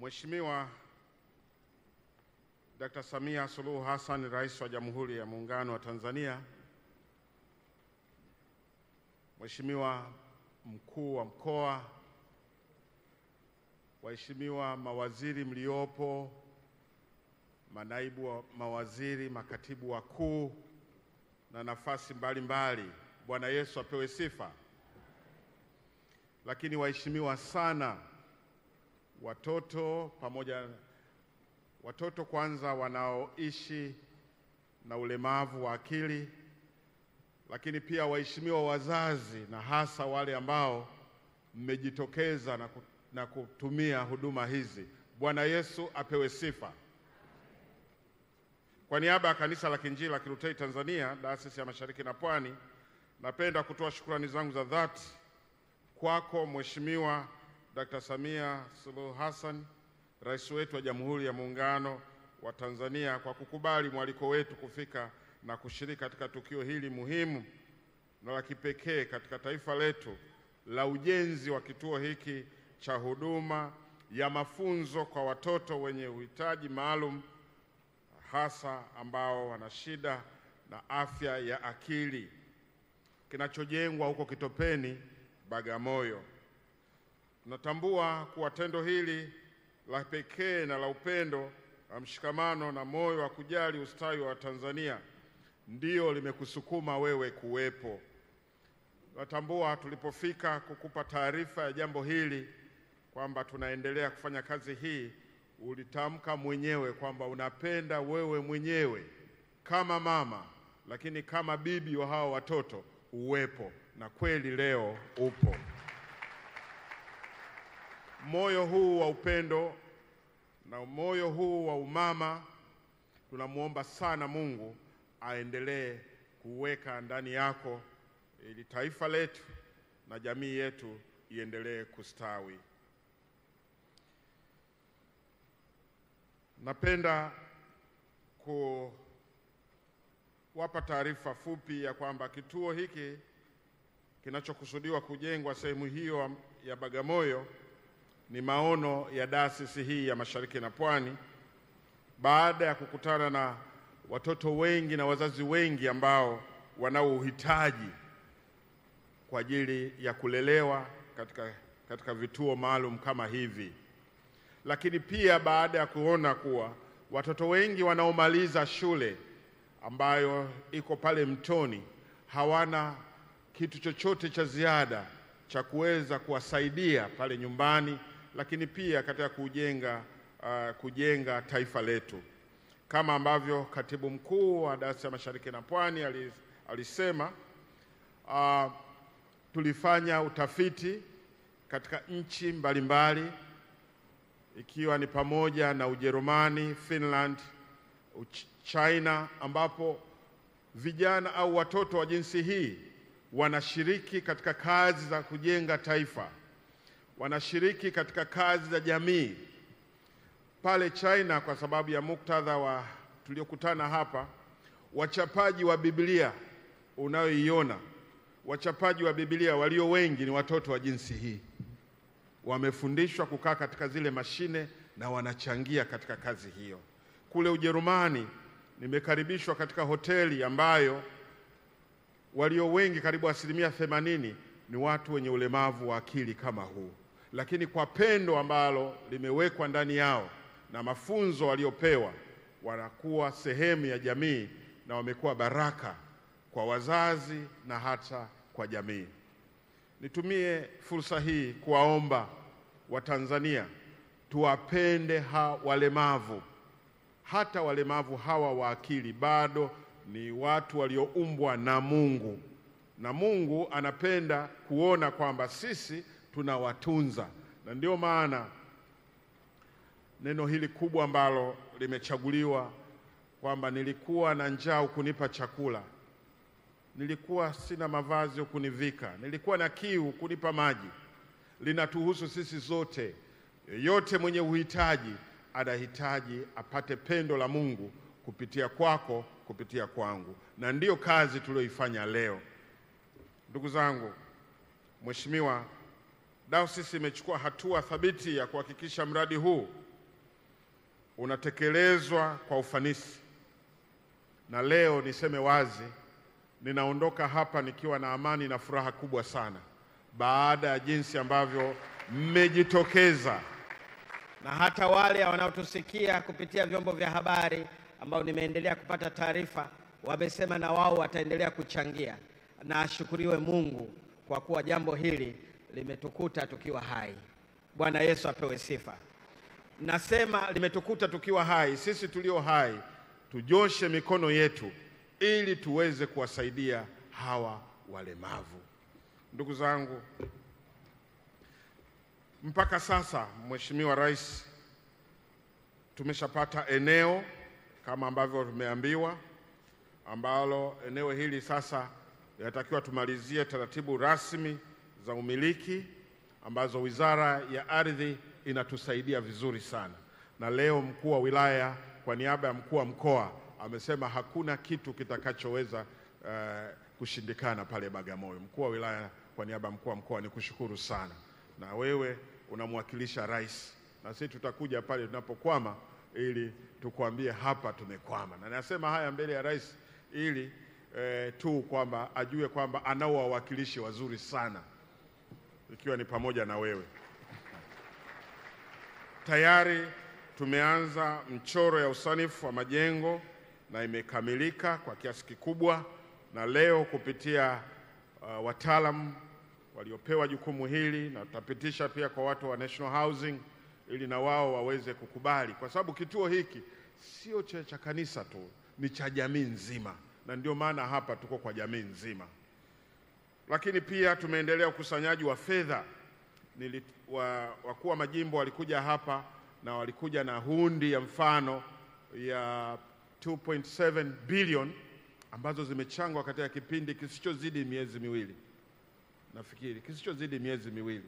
Mheshimiwa Dr. Samia Suluhu Hassan, Rais wa Jamhuri ya Muungano wa Tanzania, Mheshimiwa Mkuu wa Mkoa, waheshimiwa mawaziri mliopo, manaibu wa mawaziri, makatibu wakuu na nafasi mbalimbali, Bwana Yesu apewe sifa. Lakini waheshimiwa sana watoto kwanza wanaoishi na ulemavu wa akili, lakini pia waheshimiwa wazazi na hasa wale ambao mmejitokeza na kutumia huduma hizi. Bwana Yesu apewe sifa. Kwa niaba ya Kanisa la Kiinjili la Kilutheri Tanzania, Dayosisi ya Mashariki na Pwani, napenda kutoa shukrani zangu za dhati kwako Mheshimiwa Dr. Samia Suluhu Hassan, Rais wetu wa Jamhuri ya Muungano wa Tanzania, kwa kukubali mwaliko wetu kufika na kushiriki katika tukio hili muhimu na la kipekee katika taifa letu la ujenzi wa kituo hiki cha huduma ya mafunzo kwa watoto wenye uhitaji maalum, hasa ambao wana shida na afya ya akili, kinachojengwa huko Kitopeni, Bagamoyo. Tunatambua kuwa tendo hili la pekee na la upendo na mshikamano na moyo wa kujali ustawi wa Tanzania ndio limekusukuma wewe kuwepo. Tunatambua tulipofika kukupa taarifa ya jambo hili kwamba tunaendelea kufanya kazi hii, ulitamka mwenyewe kwamba unapenda wewe mwenyewe kama mama, lakini kama bibi wa hao watoto uwepo, na kweli leo upo. Moyo huu wa upendo na moyo huu wa umama tunamuomba sana Mungu aendelee kuweka ndani yako ili taifa letu na jamii yetu iendelee kustawi. Napenda kuwapa taarifa fupi ya kwamba kituo hiki kinachokusudiwa kujengwa sehemu hiyo ya Bagamoyo ni maono ya dayosisi hii ya Mashariki na Pwani, baada ya kukutana na watoto wengi na wazazi wengi ambao wanao uhitaji kwa ajili ya kulelewa katika vituo maalum kama hivi. Lakini pia baada ya kuona kuwa watoto wengi wanaomaliza shule ambayo iko pale Mtoni hawana kitu chochote cha ziada cha kuweza kuwasaidia pale nyumbani, lakini pia katika kujenga taifa letu. Kama ambavyo Katibu Mkuu wa Dayosisi ya Mashariki na Pwani alisema, tulifanya utafiti katika nchi mbalimbali ikiwa ni pamoja na Ujerumani, Finland, China, ambapo vijana au watoto wa jinsi hii wanashiriki katika kazi za kujenga taifa, wanashiriki katika kazi za jamii. Pale China, kwa sababu ya muktadha wa tuliokutana hapa, wachapaji wa Biblia unayoiona, wachapaji wa Biblia walio wengi ni watoto wa jinsi hii. Wamefundishwa kukaa katika zile mashine na wanachangia katika kazi hiyo. Kule Ujerumani nimekaribishwa katika hoteli ambayo walio wengi, karibu 80%, ni watu wenye ulemavu wa akili kama huu, lakini kwa pendo ambalo limewekwa ndani yao na mafunzo waliopewa, wanakuwa sehemu ya jamii na wamekuwa baraka kwa wazazi na hata kwa jamii. Nitumie fursa hii kuwaomba Watanzania tuwapende walemavu. Hata walemavu hawa wa akili bado ni watu walioumbwa na Mungu, na Mungu anapenda kuona kwamba sisi tunawatunza, na ndio maana neno hili kubwa ambalo limechaguliwa kwamba nilikuwa na njaa ukunipa chakula, nilikuwa sina mavazi ukunivika, nilikuwa na kiu kunipa maji, linatuhusu sisi zote. Yeyote mwenye uhitaji anahitaji apate pendo la Mungu kupitia kwako, kupitia kwangu, na ndiyo kazi tulioifanya leo. Ndugu zangu, Mheshimiwa, Dayosisi imechukua hatua thabiti ya kuhakikisha mradi huu unatekelezwa kwa ufanisi, na leo niseme wazi, ninaondoka hapa nikiwa na amani na furaha kubwa sana baada ya jinsi ambavyo mmejitokeza. Na hata wale wanaotusikia kupitia vyombo vya habari ambao nimeendelea kupata taarifa, wamesema na wao wataendelea kuchangia. Na ashukuriwe Mungu kwa kuwa jambo hili limetukuta tukiwa hai. Bwana Yesu apewe sifa. Nasema limetukuta tukiwa hai. Sisi tulio hai tujoshe mikono yetu ili tuweze kuwasaidia hawa walemavu. Ndugu zangu, mpaka sasa Mheshimiwa Rais, tumeshapata eneo kama ambavyo tumeambiwa, ambalo eneo hili sasa linatakiwa tumalizie taratibu rasmi za umiliki ambazo Wizara ya Ardhi inatusaidia vizuri sana. Na leo mkuu wa wilaya kwa niaba ya mkuu wa mkoa amesema hakuna kitu kitakachoweza kushindikana pale Bagamoyo. Mkuu wa wilaya kwa niaba ya mkuu wa mkoa, nikushukuru sana. Na wewe unamwakilisha rais, na sisi tutakuja pale tunapokwama ili tukwambie hapa tumekwama. Na nasema haya mbele ya rais ili tu kwamba ajue kwamba anao wawakilishi wazuri sana, ikiwa ni pamoja na wewe. Tayari tumeanza mchoro ya usanifu wa majengo na imekamilika kwa kiasi kikubwa, na leo kupitia wataalamu waliopewa jukumu hili, na tutapitisha pia kwa watu wa National Housing ili na wao waweze kukubali, kwa sababu kituo hiki sio cha kanisa tu, ni cha jamii nzima, na ndio maana hapa tuko kwa jamii nzima. Lakini pia tumeendelea ukusanyaji wa fedha. Wakuu wa majimbo walikuja hapa na walikuja na hundi ya mfano ya 2.7 billion ambazo zimechangwa katika kipindi kisichozidi miezi miwili. Nafikiri kisichozidi miezi miwili.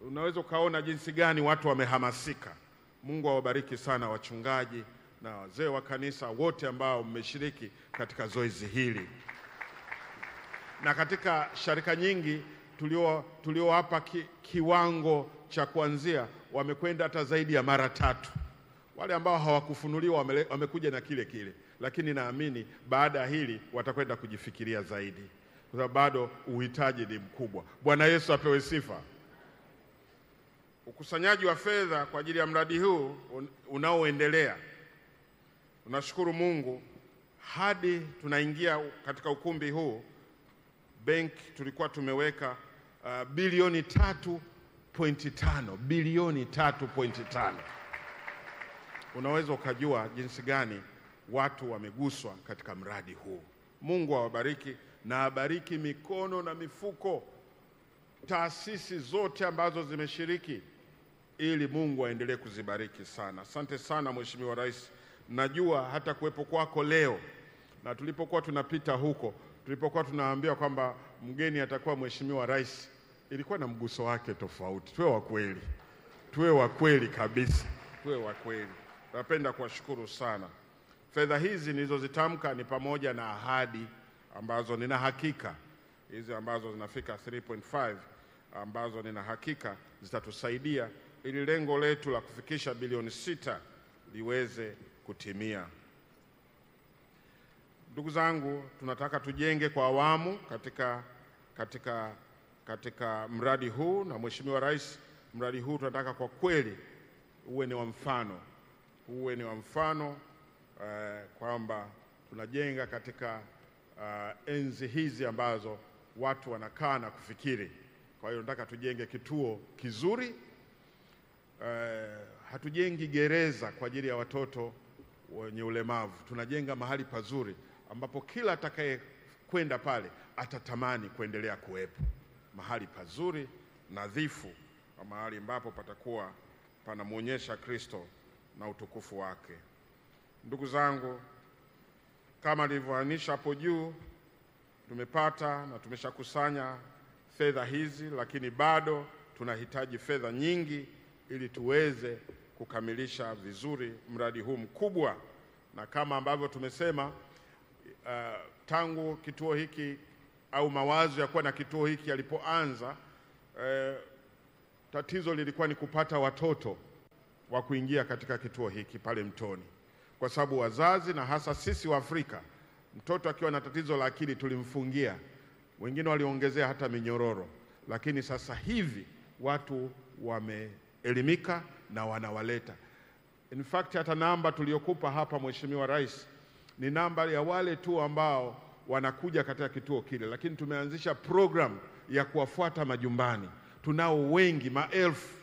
Unaweza ukaona jinsi gani watu wamehamasika. Mungu awabariki sana wachungaji na wazee wa kanisa wote ambao mmeshiriki katika zoezi hili. Na katika sharika nyingi tulio hapa kiwango cha kuanzia wamekwenda hata zaidi ya mara 3. Wale ambao hawakufunuliwa wamekuja na kile, lakini naamini baada ya hili watakwenda kujifikiria zaidi, kwa sababu bado uhitaji ni mkubwa. Bwana Yesu apewe sifa. Ukusanyaji wa fedha kwa ajili ya mradi huu unaoendelea, tunashukuru Mungu, hadi tunaingia katika ukumbi huu benki tulikuwa tumeweka bilioni 3.5, bilioni 3.5. Unaweza ukajua jinsi gani watu wameguswa katika mradi huu. Mungu awabariki na abariki mikono na mifuko, taasisi zote ambazo zimeshiriki, ili Mungu aendelee kuzibariki sana. Asante sana Mheshimiwa Rais. Najua hata kuwepo kwako leo na tulipokuwa tunapita huko, tulipokuwa tunaambia kwamba mgeni atakuwa Mheshimiwa Rais, ilikuwa na mguso wake tofauti. Tuwe wa kweli kabisa, tuwe wa kweli. Napenda kuwashukuru sana. Fedha hizi nilizozitamka ni pamoja na ahadi ambazo nina hakika hizi ambazo zinafika 3.5 ambazo nina hakika zitatusaidia ili lengo letu la kufikisha bilioni 6 liweze kutimia. Ndugu zangu, tunataka tujenge kwa awamu katika mradi huu, na Mheshimiwa Rais, mradi huu tunataka kwa kweli uwe ni wa mfano, kwamba tunajenga katika enzi hizi ambazo watu wanakaa na kufikiri. Kwa hiyo nataka tujenge kituo kizuri. Hatujengi gereza kwa ajili ya watoto wenye ulemavu. Tunajenga mahali pazuri ambapo kila atakaye kwenda pale atatamani kuendelea kuwepo. Mahali pazuri, nadhifu, na mahali ambapo patakuwa panamuonyesha Kristo na utukufu wake. Ndugu zangu, kama nilivyoanisha hapo juu, tumepata na tumeshakusanya fedha hizi, lakini bado tunahitaji fedha nyingi ili tuweze kukamilisha vizuri mradi huu mkubwa. Na kama ambavyo tumesema, tangu kituo hiki au mawazo ya kuwa na kituo hiki yalipoanza, tatizo lilikuwa ni kupata watoto wa kuingia katika kituo hiki pale Mtoni, kwa sababu wazazi na hasa sisi wa Afrika, mtoto akiwa na tatizo la akili tulimfungia, wengine waliongezea hata minyororo, lakini sasa hivi watu wameelimika na wanawaleta. In fact hata namba tuliyokupa hapa Mheshimiwa Rais ni namba ya wale tu ambao wanakuja katika kituo kile, lakini tumeanzisha program ya kuwafuata majumbani. Tunao wengi, maelfu,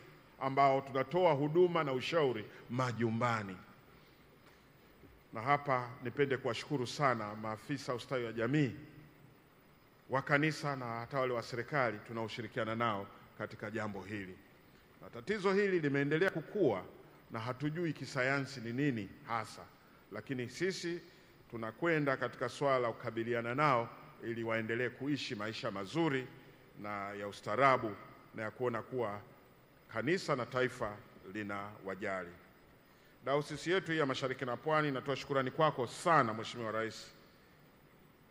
ambao tunatoa huduma na ushauri majumbani. Na hapa nipende kuwashukuru sana maafisa ustawi wa jamii wa kanisa na hata wale wa serikali tunaoshirikiana nao katika jambo hili. Na tatizo hili limeendelea kukua na hatujui kisayansi ni nini hasa, lakini sisi tunakwenda katika swala la kukabiliana nao ili waendelee kuishi maisha mazuri na ya ustaarabu na ya kuona kuwa kanisa na taifa lina wajali. Dayosisi yetu hii ya Mashariki na Pwani inatoa shukrani kwako sana Mheshimiwa Rais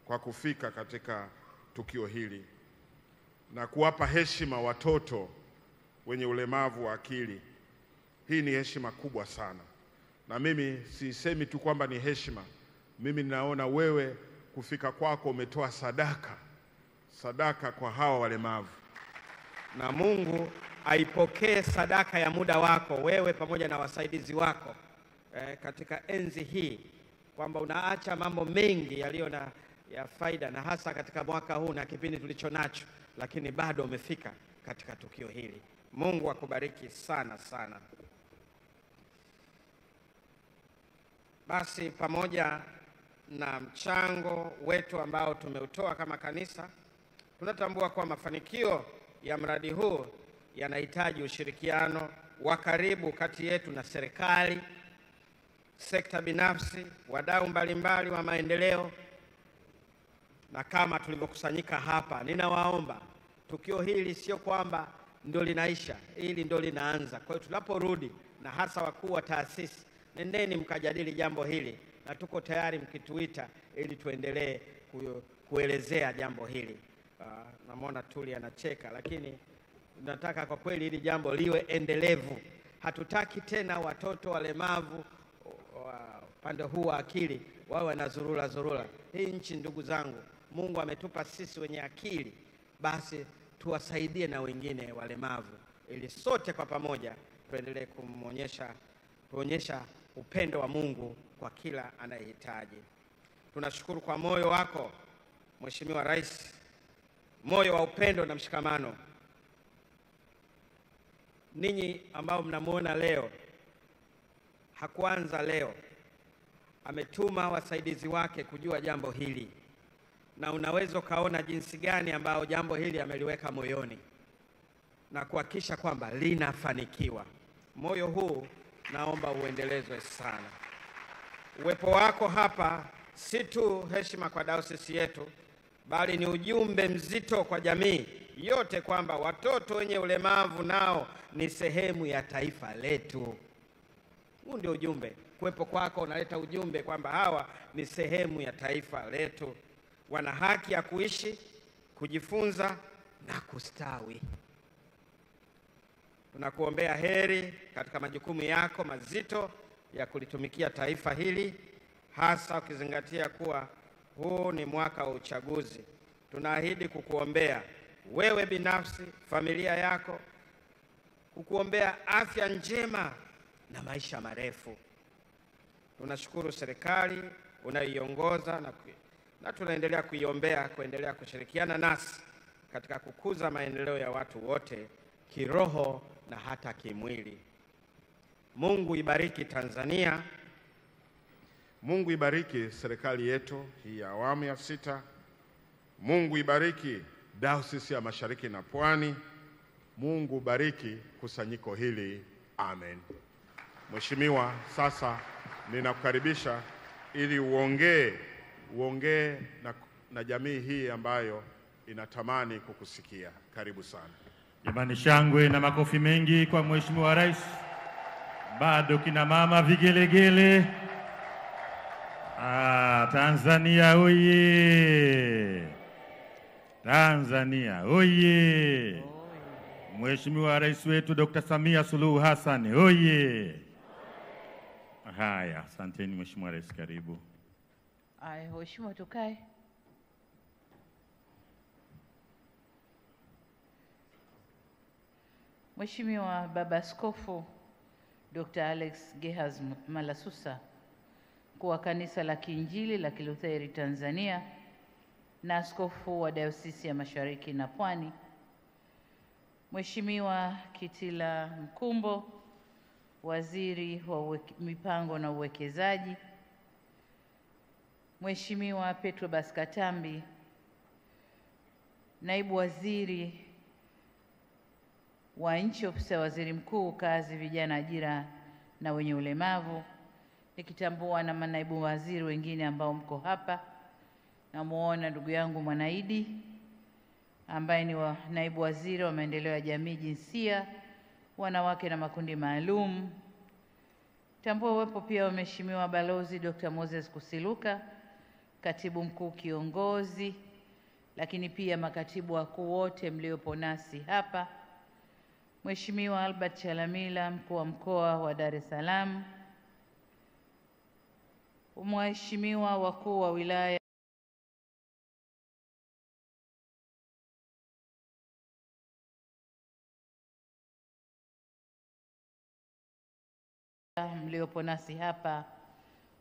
kwa kufika katika tukio hili na kuwapa heshima watoto wenye ulemavu wa akili. Hii ni heshima kubwa sana, na mimi sisemi tu kwamba ni heshima. Mimi ninaona wewe kufika kwako umetoa sadaka kwa hawa walemavu, na Mungu aipokee sadaka ya muda wako wewe pamoja na wasaidizi wako katika enzi hii, kwamba unaacha mambo mengi yaliyo ya faida, na hasa katika mwaka huu na kipindi tulicho nacho, lakini bado umefika katika tukio hili. Mungu akubariki sana sana. Basi pamoja na mchango wetu ambao tumeutoa kama kanisa, tunatambua kwa mafanikio ya mradi huu yanahitaji ushirikiano wa karibu kati yetu na serikali, sekta binafsi, wadau mbalimbali wa maendeleo. Na kama tulivyokusanyika hapa, ninawaomba, tukio hili sio kwamba ndio linaisha, hili ndio linaanza. Kwa hiyo tunaporudi, na hasa wakuu wa taasisi, nendeni mkajadili jambo hili, na tuko tayari mkituita ili tuendelee kuelezea jambo hili. Namwona Tuli anacheka, lakini tunataka kwa kweli hili jambo liwe endelevu. Hatutaki tena watoto walemavu upande huu wa akili wawe wanazurura. Hii nchi, ndugu zangu, Mungu ametupa sisi wenye akili, basi tuwasaidie na wengine walemavu, ili sote kwa pamoja tuendelee kuonyesha upendo wa Mungu kwa kila anayehitaji. Tunashukuru kwa moyo wako Mheshimiwa Rais, moyo wa upendo na mshikamano. Ninyi ambao mnamuona leo, hakuanza leo, ametuma wasaidizi wake kujua jambo hili, na unaweza kaona jinsi gani ambao jambo hili ameliweka moyoni na kuhakikisha kwamba linafanikiwa. Moyo huu naomba uendelezwe sana. Uwepo wako hapa si tu heshima kwa dayosisi yetu, bali ni ujumbe mzito kwa jamii yote kwamba watoto wenye ulemavu nao ni sehemu ya taifa letu. Huu ndio ujumbe. Kuwepo kwako unaleta ujumbe kwamba hawa ni sehemu ya taifa letu, wana haki ya kuishi, kujifunza na kustawi. Tunakuombea heri katika majukumu yako mazito ya kulitumikia taifa hili, hasa ukizingatia kuwa huu ni mwaka wa uchaguzi. Tunaahidi kukuombea wewe binafsi, familia yako, kukuombea afya njema na maisha marefu. Tunashukuru serikali unayoiongoza na tunaendelea kuiombea kuendelea kushirikiana nasi katika kukuza maendeleo ya watu wote kiroho na hata kimwili. Mungu ibariki Tanzania. Mungu ibariki serikali yetu hii ya awamu ya 6. Mungu ibariki Dayosisi ya Mashariki na Pwani. Mungu bariki kusanyiko hili. Amen. Mheshimiwa, sasa ninakukaribisha ili uongee na jamii hii ambayo inatamani kukusikia. Karibu sana. Jamani, shangwe na makofi mengi kwa Mheshimiwa Rais. Bado kina mama vigelegele. Tanzania oye! Tanzania oye! Mheshimiwa Rais wetu Dr. Samia Suluhu Hassan, oye! Haya, asanteni Mheshimiwa Rais, karibu. Aya, Mheshimiwa, tukae. Mheshimiwa Baba Askofu Dr. Alex Gehaz Malasusa, mkuu wa Kanisa la Kiinjili la Kilutheri Tanzania na askofu wa Dayosisi ya Mashariki na Pwani, Mheshimiwa Kitila Mkumbo, Waziri wa Mipango na Uwekezaji, Mheshimiwa Petrobas Katambi, Naibu Waziri wa Nchi, Ofisi ya Waziri Mkuu, Kazi, Vijana, Ajira na Wenye Ulemavu, nikitambua na manaibu waziri wengine ambao mko hapa. Namuona ndugu yangu Mwanaidi ambaye ni naibu waziri wa Maendeleo ya Jamii, Jinsia, Wanawake na Makundi Maalum. Tambua uwepo pia wa Mheshimiwa Balozi Dr. Moses Kusiluka, Katibu Mkuu Kiongozi, lakini pia makatibu wakuu wote mliopo nasi hapa. Mheshimiwa Albert Chalamila, mkuu wa mkoa wa Dar es Salaam. Mheshimiwa wakuu wa wilaya mliopo nasi hapa,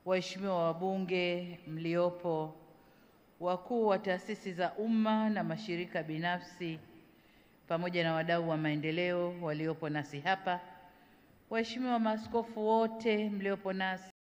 waheshimiwa wabunge mliopo, wakuu wa taasisi za umma na mashirika binafsi, pamoja na wadau wa maendeleo waliopo nasi hapa, waheshimiwa maaskofu wote mliopo nasi